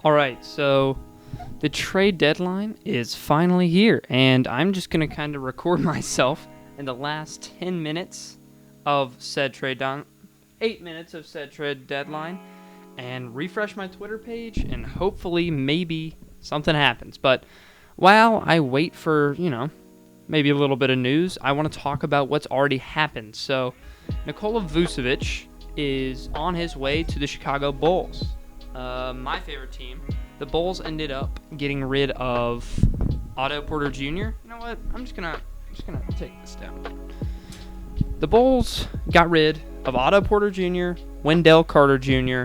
All right, so the trade deadline is finally here, and I'm just going to kind of record myself in the last 10 minutes of said 8 minutes of said trade deadline, and refresh my Twitter page, and hopefully maybe something happens. But while I wait for, maybe a little bit of news, I want to talk about what's already happened. So Nikola Vucevic is on his way to the Chicago Bulls. My favorite team. The Bulls ended up getting rid of Otto Porter Jr. You know what? I'm just gonna take this down. The Bulls got rid of Otto Porter Jr., Wendell Carter Jr.,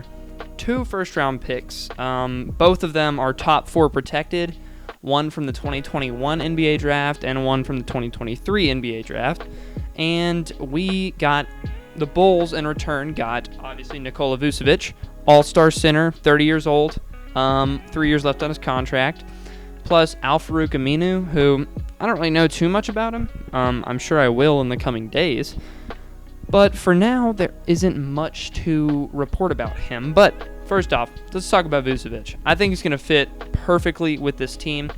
2 first-round picks. Both of them are top 4 protected. One from the 2021 NBA draft and one from the 2023 NBA draft. And the Bulls in return got, obviously, Nikola Vucevic, all-star center, 30 years old, 3 years left on his contract, plus Al-Farouq Aminu, who I don't really know too much about him. I'm sure I will in the coming days. But for now, there isn't much to report about him. But first off, let's talk about Vucevic. I think he's going to fit perfectly with this team.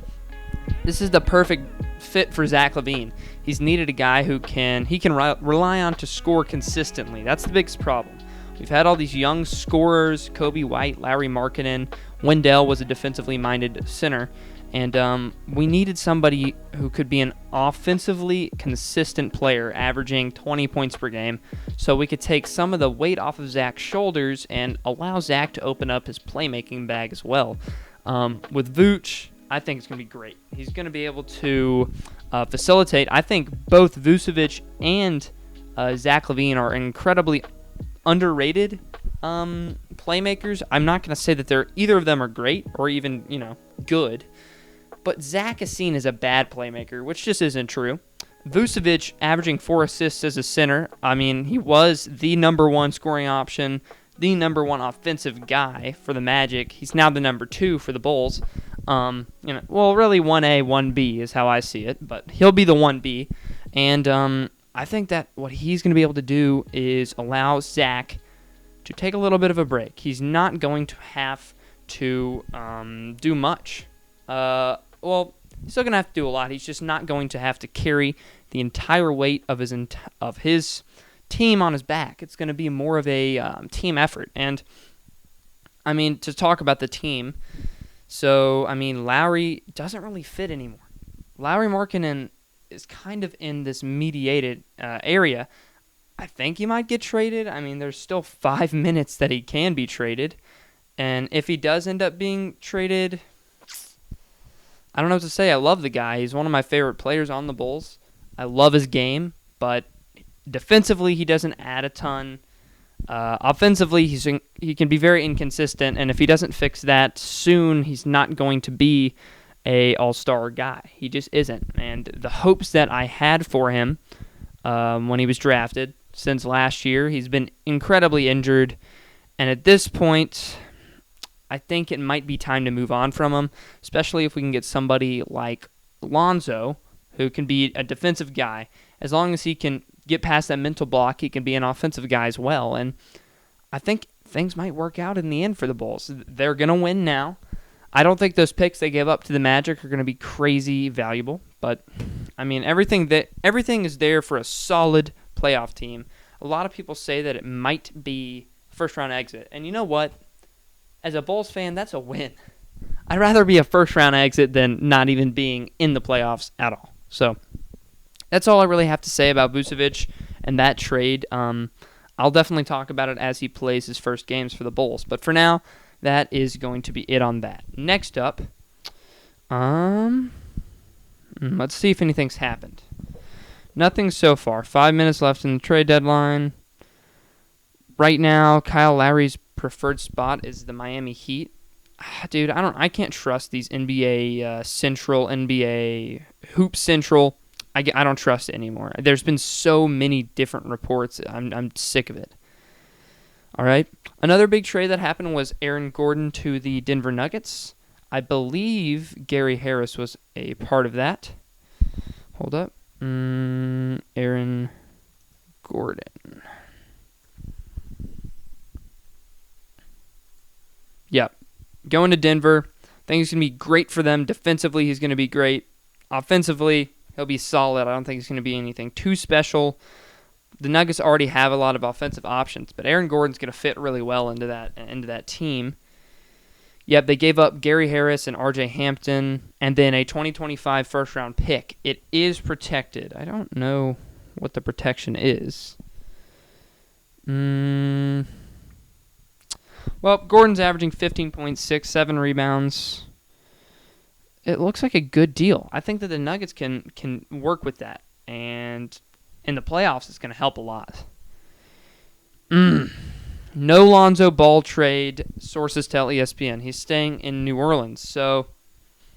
This is the perfect fit for Zach LaVine. He's needed a guy who he can rely on to score consistently. That's the biggest problem. We've had all these young scorers, Kobe White, Larry Markkinen. Wendell was a defensively minded center. And we needed somebody who could be an offensively consistent player, averaging 20 points per game, so we could take some of the weight off of Zach's shoulders and allow Zach to open up his playmaking bag as well. With Vooch, I think it's going to be great. He's going to be able to facilitate. I think both Vucevic and Zach LaVine are incredibly underrated playmakers. I'm not going to say that either of them are great or even, good. But Zach is seen as a bad playmaker, which just isn't true. Vucevic averaging 4 assists as a center. I mean, he was the number 1 scoring option, the number 1 offensive guy for the Magic. He's now the number 2 for the Bulls. Really 1A, 1B is how I see it, but he'll be the 1B. And I think that what he's going to be able to do is allow Zach to take a little bit of a break. He's not going to have to do much. He's still going to have to do a lot. He's just not going to have to carry the entire weight of his team on his back. It's going to be more of a team effort. And, to talk about the team, so, Lowry doesn't really fit anymore. Larry Markkinen is kind of in this mediated area. I think he might get traded. There's still 5 minutes that he can be traded. And if he does end up being traded, I don't know what to say. I love the guy. He's one of my favorite players on the Bulls. I love his game, but defensively he doesn't add a ton. Offensively, he can be very inconsistent, and if he doesn't fix that soon, he's not going to be a all-star guy. He just isn't. And the hopes that I had for him when he was drafted since last year, he's been incredibly injured, and at this point, I think it might be time to move on from him, especially if we can get somebody like Lonzo, who can be a defensive guy. As long as he can get past that mental block, he can be an offensive guy as well. And I think things might work out in the end for the Bulls. They're going to win now. I don't think those picks they gave up to the Magic are going to be crazy valuable. But, everything is there for a solid playoff team. A lot of people say that it might be first-round exit. And you know what? As a Bulls fan, that's a win. I'd rather be a first-round exit than not even being in the playoffs at all. So that's all I really have to say about Vucevic and that trade. I'll definitely talk about it as he plays his first games for the Bulls. But for now, that is going to be it on that. Next up, let's see if anything's happened. Nothing so far. 5 minutes left in the trade deadline. Right now, Kyle Lowry's preferred spot is the Miami Heat. Dude, I can't trust these NBA Central, NBA Hoop Central. I don't trust it anymore. There's been so many different reports. I'm sick of it. All right. Another big trade that happened was Aaron Gordon to the Denver Nuggets. I believe Gary Harris was a part of that. Hold up. Aaron Gordon. Yep. Going to Denver, I think he's going to be great for them. Defensively, he's going to be great. Offensively, he'll be solid. I don't think he's going to be anything too special. The Nuggets already have a lot of offensive options, but Aaron Gordon's going to fit really well into that team. Yep, they gave up Gary Harris and R.J. Hampton, and then a 2025 first-round pick. It is protected. I don't know what the protection is. Well, Gordon's averaging 15.6, 7 rebounds. It looks like a good deal. I think that the Nuggets can work with that, and in the playoffs, it's going to help a lot. No Lonzo Ball trade, sources tell ESPN. He's staying in New Orleans, so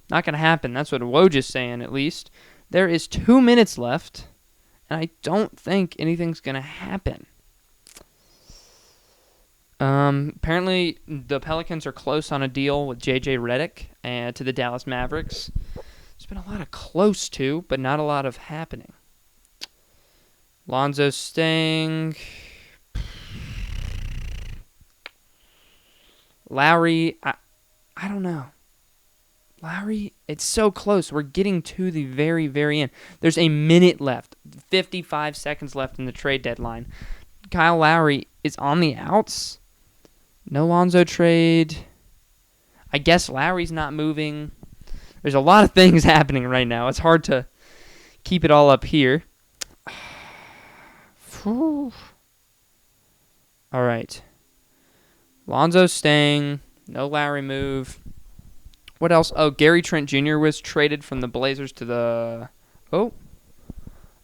not going to happen. That's what Woj is saying, at least. There is 2 minutes left, and I don't think anything's going to happen. Apparently, the Pelicans are close on a deal with J.J. Redick to the Dallas Mavericks. There's been a lot of close to, but not a lot of happening. Lonzo's staying. Lowry, I don't know. Lowry, it's so close. We're getting to the very, very end. There's a minute left, 55 seconds left in the trade deadline. Kyle Lowry is on the outs. No Lonzo trade. I guess Lowry's not moving. There's a lot of things happening right now. It's hard to keep it all up here. All right. Lonzo's staying. No Lowry move. What else? Oh, Gary Trent Jr. was traded from the Blazers to the... Oh.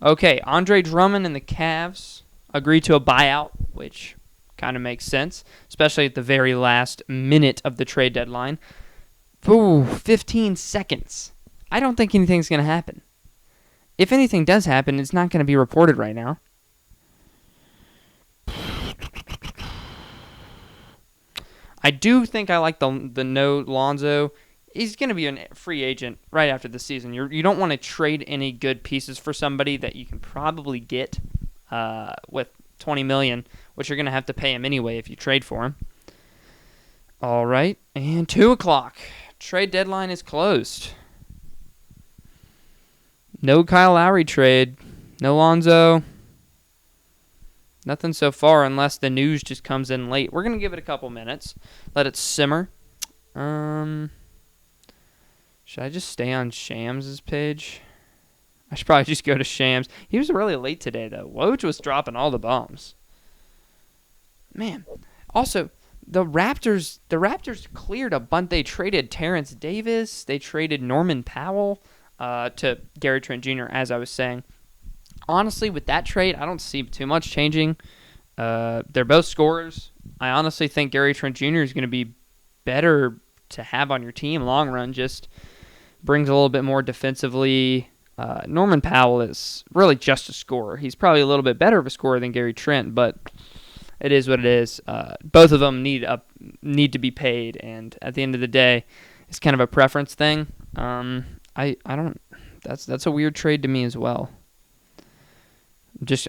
Okay, Andre Drummond and the Cavs agreed to a buyout, which kind of makes sense, especially at the very last minute of the trade deadline. Ooh, 15 seconds. I don't think anything's going to happen. If anything does happen, it's not going to be reported right now. I do think I like the no Lonzo. He's going to be a free agent right after the season. You don't want to trade any good pieces for somebody that you can probably get with $20 million, which you're going to have to pay him anyway if you trade for him. All right, and 2 o'clock. Trade deadline is closed. No Kyle Lowry trade. No Lonzo. Nothing so far unless the news just comes in late. We're going to give it a couple minutes. Let it simmer. Should I just stay on Shams' page? I should probably just go to Shams. He was really late today, though. Woj was dropping all the bombs. Man. Also, the Raptors cleared a bunch. They traded Terrence Davis. They traded Norman Powell to Gary Trent Jr., as I was saying. Honestly, with that trade, I don't see too much changing. They're both scorers. I honestly think Gary Trent Jr. is going to be better to have on your team long run. Just brings a little bit more defensively. Norman Powell is really just a scorer. He's probably a little bit better of a scorer than Gary Trent, but it is what it is. Both of them need to be paid, and at the end of the day, it's kind of a preference thing. I don't. That's a weird trade to me as well.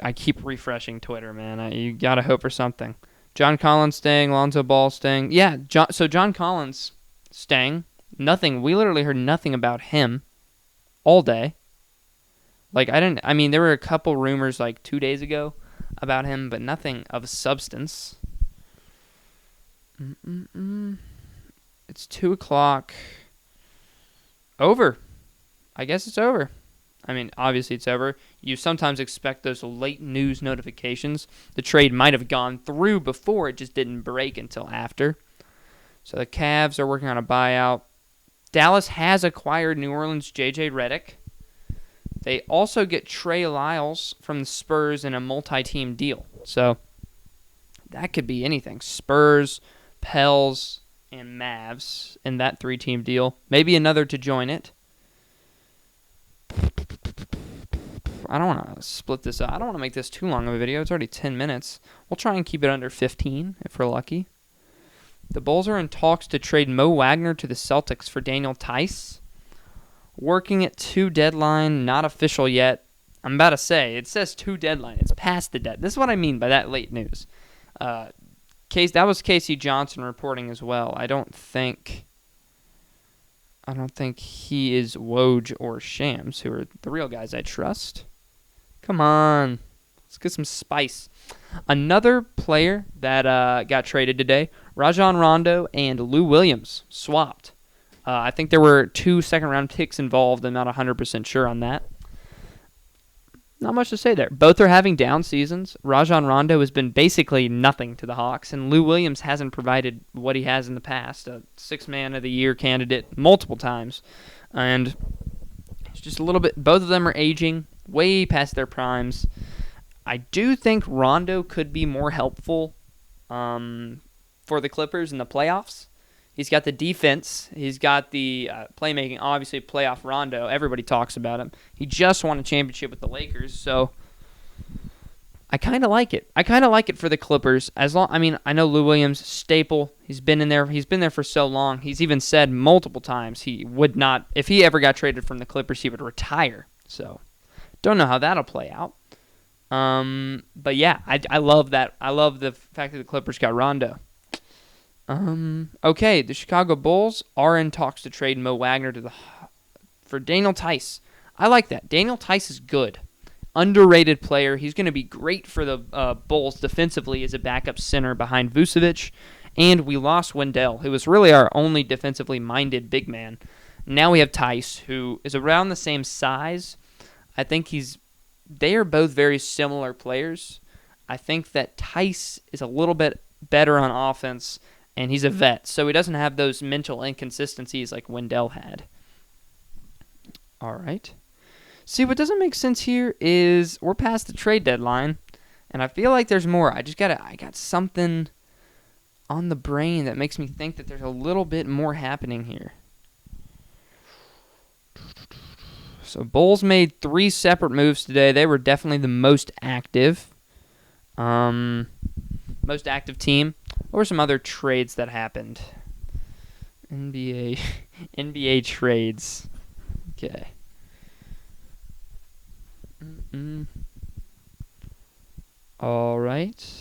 I keep refreshing Twitter, man. You gotta hope for something. John Collins staying, Lonzo Ball staying. Yeah, John Collins staying. Nothing. We literally heard nothing about him all day. There were a couple rumors 2 days ago about him, but nothing of substance. It's 2 o'clock. Over. I guess it's over. Obviously it's over. You sometimes expect those late news notifications. The trade might have gone through before, it just didn't break until after. So the Cavs are working on a buyout. Dallas has acquired New Orleans' J.J. Redick. They also get Trey Lyles from the Spurs in a multi-team deal. So that could be anything. Spurs, Pels, and Mavs in that 3-team deal. Maybe another to join it. I don't want to split this up. I don't want to make this too long of a video. It's already 10 minutes. We'll try and keep it under 15 if we're lucky. The Bulls are in talks to trade Mo Wagner to the Celtics for Daniel Tice. Working at 2 deadline, not official yet. I'm about to say, it says 2 deadline. It's past the deadline. This is what I mean by that late news. That was Casey Johnson reporting as well. I don't think I don't think he is Woj or Shams, who are the real guys I trust. Come on. Let's get some spice. Another player that got traded today, Rajon Rondo and Lou Williams swapped. I think there were 2 second-round picks involved. I'm not 100% sure on that. Not much to say there. Both are having down seasons. Rajon Rondo has been basically nothing to the Hawks, and Lou Williams hasn't provided what he has in the past. A 6-man of the year candidate multiple times. And it's just a little bit, both of them are aging way past their primes. I do think Rondo could be more helpful for the Clippers in the playoffs. He's got the defense. He's got the playmaking. Obviously, playoff Rondo. Everybody talks about him. He just won a championship with the Lakers, so I kind of like it. I kind of like it for the Clippers. I know Lou Williams, staple. He's been in there. He's been there for so long. He's even said multiple times he would not, if he ever got traded from the Clippers, he would retire. So, don't know how that'll play out. But yeah, I love that. I love the fact that the Clippers got Rondo. Okay, the Chicago Bulls are in talks to trade Mo Wagner for Daniel Tice. I like that. Daniel Tice is good. Underrated player. He's going to be great for the Bulls defensively as a backup center behind Vucevic. And we lost Wendell, who was really our only defensively minded big man. Now we have Tice, who is around the same size. I think they are both very similar players. I think that Tice is a little bit better on offense, and he's a vet, so he doesn't have those mental inconsistencies like Wendell had. All right. See, what doesn't make sense here is we're past the trade deadline, and I feel like there's more. I got something on the brain that makes me think that there's a little bit more happening here. So Bulls made 3 separate moves today. They were definitely the most active. Most active team. What were some other trades that happened? NBA trades. Okay. All right.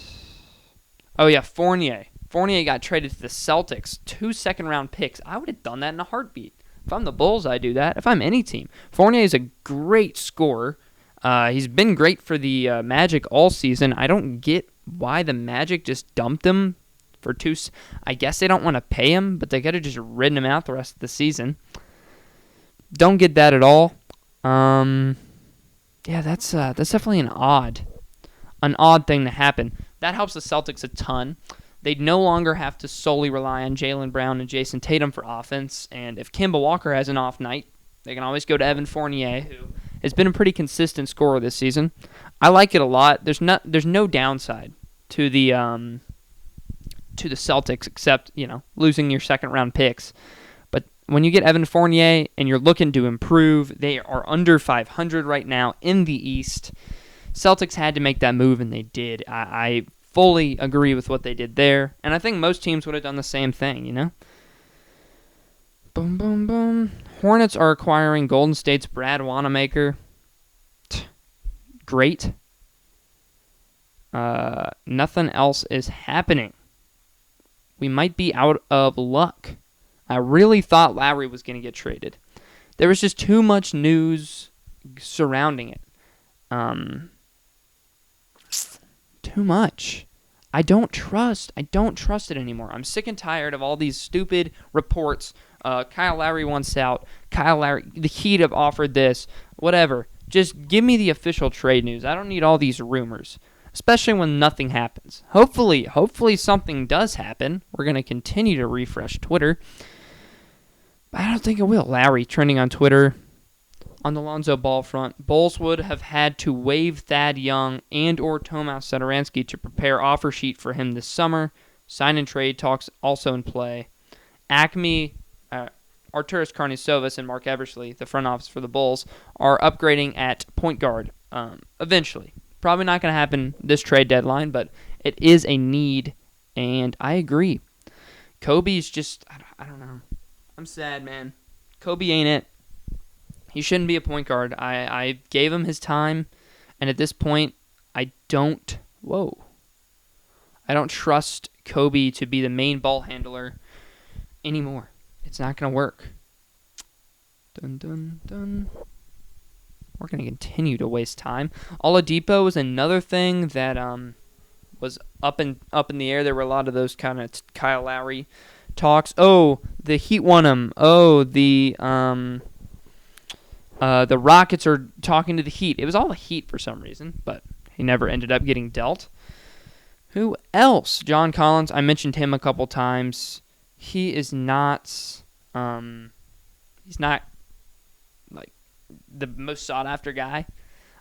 Oh, yeah, Fournier. Fournier got traded to the Celtics. 2 second-round picks. I would have done that in a heartbeat. If I'm the Bulls, I do that. If I'm any team. Fournier is a great scorer. He's been great for the Magic all season. I don't get why the Magic just dumped him for 2. I guess they don't want to pay him, but they could have just ridden him out the rest of the season. Don't get that at all. Yeah, that's definitely an odd thing to happen. That helps the Celtics a ton. They no longer have to solely rely on Jaylen Brown and Jason Tatum for offense, and if Kemba Walker has an off night, they can always go to Evan Fournier, who has been a pretty consistent scorer this season. I like it a lot. There's no downside to the Celtics except, losing your second round picks. But when you get Evan Fournier and you're looking to improve, they are under 500 right now in the East. Celtics had to make that move, and they did. I fully agree with what they did there, and I think most teams would have done the same thing, Boom, boom, boom. Hornets are acquiring Golden State's Brad Wanamaker. Great. Nothing else is happening. We might be out of luck. I really thought Lowry was going to get traded. There was just too much news surrounding it. Too much. I don't trust it anymore. I'm sick and tired of all these stupid reports. Kyle Lowry wants out. Kyle Lowry, the Heat have offered this. Whatever. Just give me the official trade news. I don't need all these rumors, especially when nothing happens. Hopefully something does happen. We're going to continue to refresh Twitter. But I don't think it will. Lowry trending on Twitter. On the Lonzo Ball front, Bulls would have had to waive Thad Young and or Tomas Satoransky to prepare offer sheet for him this summer. Sign and trade talks also in play. Acme, Arturas Karnisovas, and Mark Eversley, the front office for the Bulls, are upgrading at point guard eventually. Probably not going to happen this trade deadline, but it is a need, and I agree. Kobe's just, I don't know. I'm sad, man. Kobe ain't it. He shouldn't be a point guard. I gave him his time, and at this point, I don't trust Kobe to be the main ball handler anymore. It's not going to work. Dun, dun, dun. We're going to continue to waste time. Oladipo was another thing that was up in the air. There were a lot of those kind of Kyle Lowry talks. Oh, the Heat won him. Oh, the Rockets are talking to the Heat. It was all the Heat for some reason, but he never ended up getting dealt. Who else? John Collins. I mentioned him a couple times. He is not. He's not like the most sought after guy.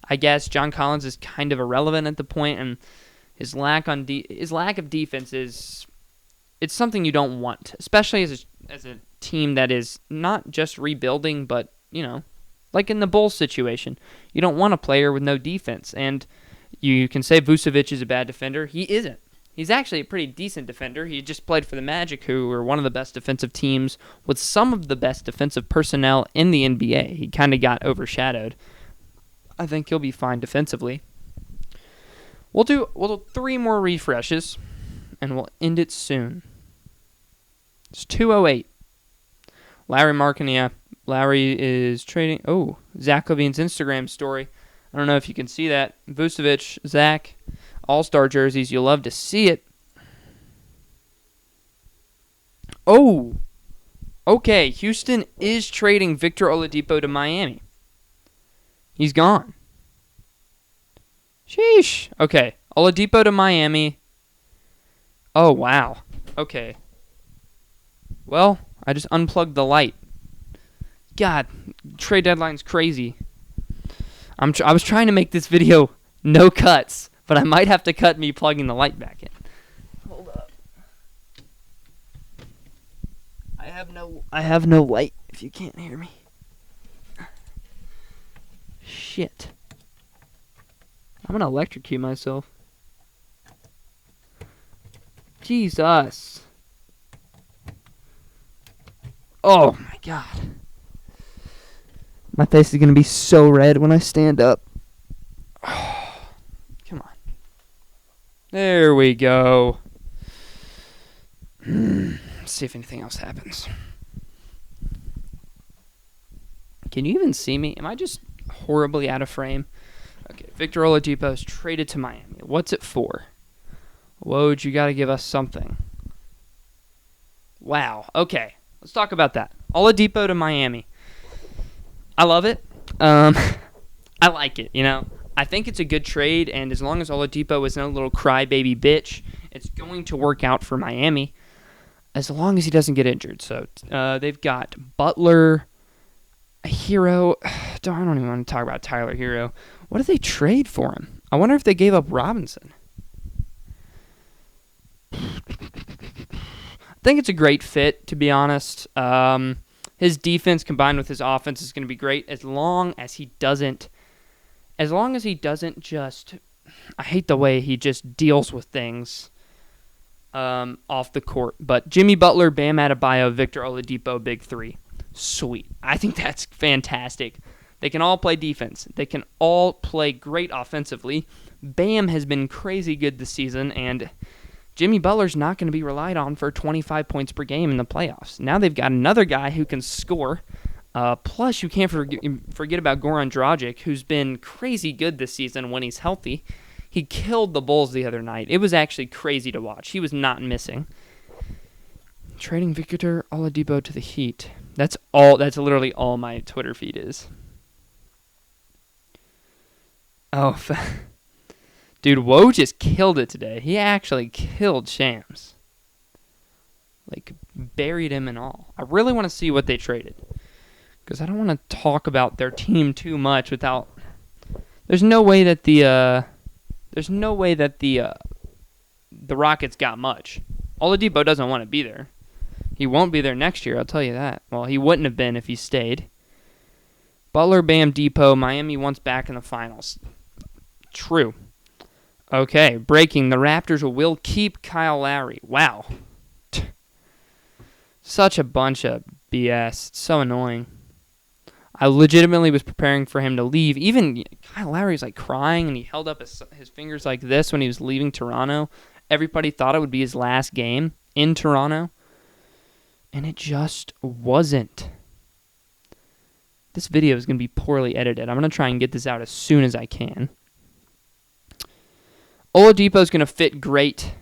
I guess John Collins is kind of irrelevant at the point, and his lack of defense is it's something you don't want, especially as a team that is not just rebuilding, but like in the Bulls situation, you don't want a player with no defense. And you can say Vucevic is a bad defender. He isn't. He's actually a pretty decent defender. He just played for the Magic, who are one of the best defensive teams with some of the best defensive personnel in the NBA. He kind of got overshadowed. I think he'll be fine defensively. We'll do 3 more refreshes, and we'll end it soon. It's 2:08. Larry Markkinen. Larry is trading. Oh, Zach LaVine's Instagram story. I don't know if you can see that. Vucevic, Zach, All-Star jerseys. You'll love to see it. Oh, okay. Houston is trading Victor Oladipo to Miami. He's gone. Sheesh. Okay, Oladipo to Miami. Oh, wow. Okay. Well, I just unplugged the light. God, trade deadline's crazy. I was trying to make this video no cuts, but I might have to cut me plugging the light back in. Hold up. I have no light if you can't hear me. Shit. I'm gonna electrocute myself. Jesus. Oh my God. My face is going to be so red when I stand up. Oh, come on. There we go. Let's see if anything else happens. Can you even see me? Am I just horribly out of frame? Okay, Victor Oladipo is traded to Miami. What's it for? Woj, you got to give us something. Wow. Okay, let's talk about that. Oladipo to Miami. I love it. I like it, I think it's a good trade, and as long as Oladipo isn't a little crybaby bitch, it's going to work out for Miami, as long as he doesn't get injured. So they've got Butler, a Hero. I don't even want to talk about Tyler Hero. What did they trade for him? I wonder if they gave up Robinson. I think it's a great fit, to be honest. His defense combined with his offense is going to be great as long as he doesn't just, I hate the way he just deals with things off the court. But Jimmy Butler, Bam Adebayo, Victor Oladipo, big three. Sweet. I think that's fantastic. They can all play defense. They can all play great offensively. Bam has been crazy good this season, and Jimmy Butler's not going to be relied on for 25 points per game in the playoffs. Now they've got another guy who can score. Plus, you can't forget about Goran Dragic, who's been crazy good this season when he's healthy. He killed the Bulls the other night. It was actually crazy to watch. He was not missing. Trading Victor Oladipo to the Heat. That's literally all my Twitter feed is. Oh, dude, Woj just killed it today. He actually killed Shams. Like, buried him and all. I really want to see what they traded, because I don't want to talk about their team too much without. There's no way that the Rockets got much. Oladipo doesn't want to be there. He won't be there next year, I'll tell you that. Well, he wouldn't have been if he stayed. Butler, Bam, Depot, Miami wants back in the finals. True. Okay, breaking. The Raptors will keep Kyle Lowry. Wow. Such a bunch of BS. It's so annoying. I legitimately was preparing for him to leave. Even Kyle Lowry's like crying, and he held up his fingers like this when he was leaving Toronto. Everybody thought it would be his last game in Toronto, and it just wasn't. This video is going to be poorly edited. I'm going to try and get this out as soon as I can. Oladipo is going to fit great.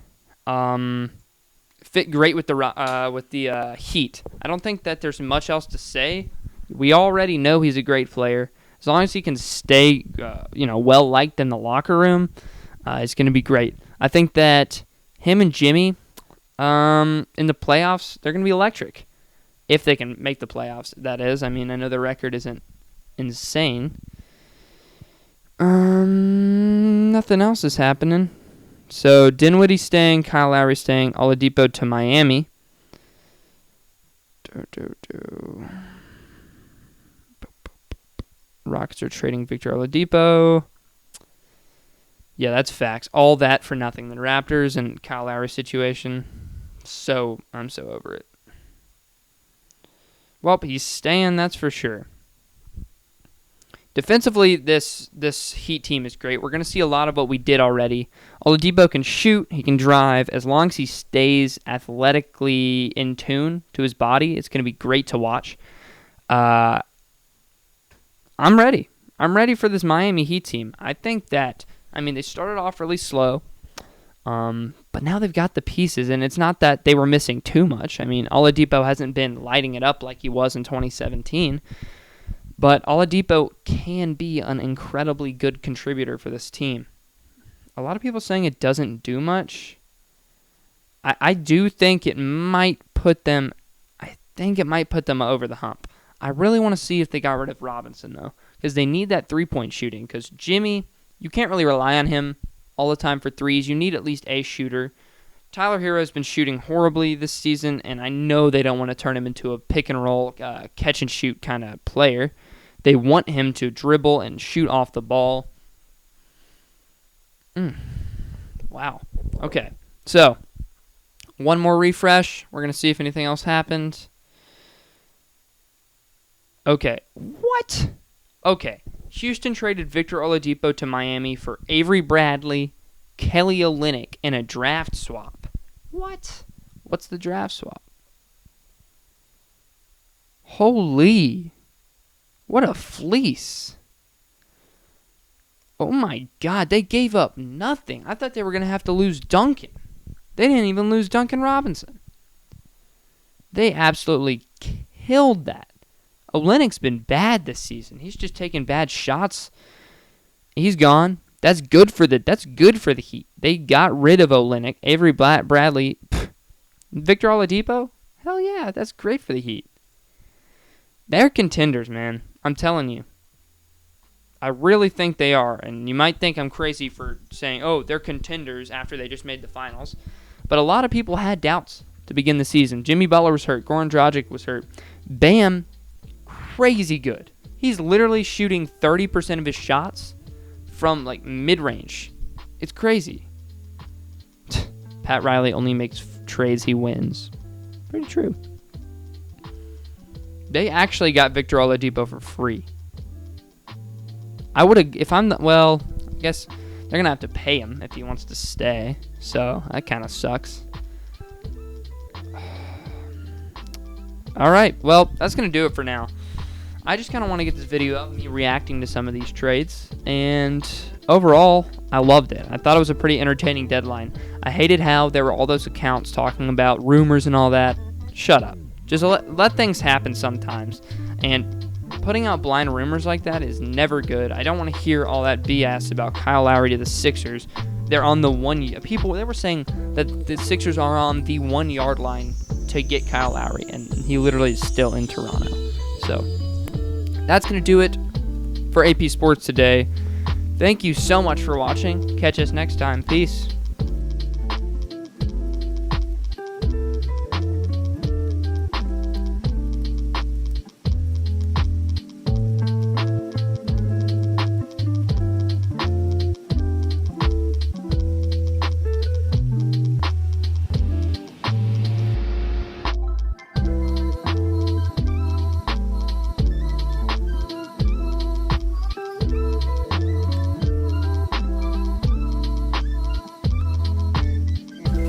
Fit great with the Heat. I don't think that there's much else to say. We already know he's a great player. As long as he can stay, well liked in the locker room, it's going to be great. I think that him and Jimmy, in the playoffs, they're going to be electric. If they can make the playoffs, that is. I mean, I know the record isn't insane. Nothing else is happening. So, Dinwiddie staying, Kyle Lowry staying, Oladipo to Miami. Rockets are trading Victor Oladipo. Yeah, that's facts. All that for nothing. The Raptors and Kyle Lowry situation. I'm so over it. Well, he's staying, that's for sure. Defensively, this Heat team is great. We're going to see a lot of what we did already. Oladipo can shoot, he can drive. As long as he stays athletically in tune to his body, it's going to be great to watch. I'm ready. I'm ready for this Miami Heat team. I think that, they started off really slow, but now they've got the pieces, and it's not that they were missing too much. Oladipo hasn't been lighting it up like he was in 2017. But Oladipo can be an incredibly good contributor for this team. A lot of people saying it doesn't do much. I do think it might put them. I think it might put them over the hump. I really want to see if they got rid of Robinson though, because they need that 3-point shooting. Because Jimmy, you can't really rely on him all the time for threes. You need at least a shooter. Tyler Hero has been shooting horribly this season, and I know they don't want to turn him into a pick-and-roll, catch-and-shoot kind of player. They want him to dribble and shoot off the ball. Wow. Okay, so one more refresh. We're going to see if anything else happened. Okay, what? Okay, Houston traded Victor Oladipo to Miami for Avery Bradley, Kelly Olynyk, and a draft swap. What? What's the draft swap? Holy. What a fleece. Oh my God, they gave up nothing. I thought they were going to have to lose Duncan. They didn't even lose Duncan Robinson. They absolutely killed that. Olynyk's been bad this season. He's just taking bad shots. He's gone. That's good for the Heat. They got rid of Olynyk, Avery Bradley, Victor Oladipo. Hell yeah, that's great for the Heat. They're contenders, man. I'm telling you. I really think they are. And you might think I'm crazy for saying, oh, they're contenders after they just made the finals. But a lot of people had doubts to begin the season. Jimmy Butler was hurt. Goran Dragic was hurt. Bam, crazy good. He's literally shooting 30% of his shots from mid-range. It's crazy. Pat Riley only makes trades he wins. Pretty true. They actually got Victor Oladipo for free. I would have, I guess they're going to have to pay him if he wants to stay. So that kind of sucks. All right, well, that's going to do it for now. I just kind of want to get this video up, me reacting to some of these trades. And overall, I loved it. I thought it was a pretty entertaining deadline. I hated how there were all those accounts talking about rumors and all that. Shut up. Just let things happen sometimes. And putting out blind rumors like that is never good. I don't want to hear all that BS about Kyle Lowry to the Sixers. They're on the 1 year. They were saying that the Sixers are on the 1 yard line to get Kyle Lowry, and he literally is still in Toronto. So that's going to do it for AP Sports today. Thank you so much for watching. Catch us next time. Peace.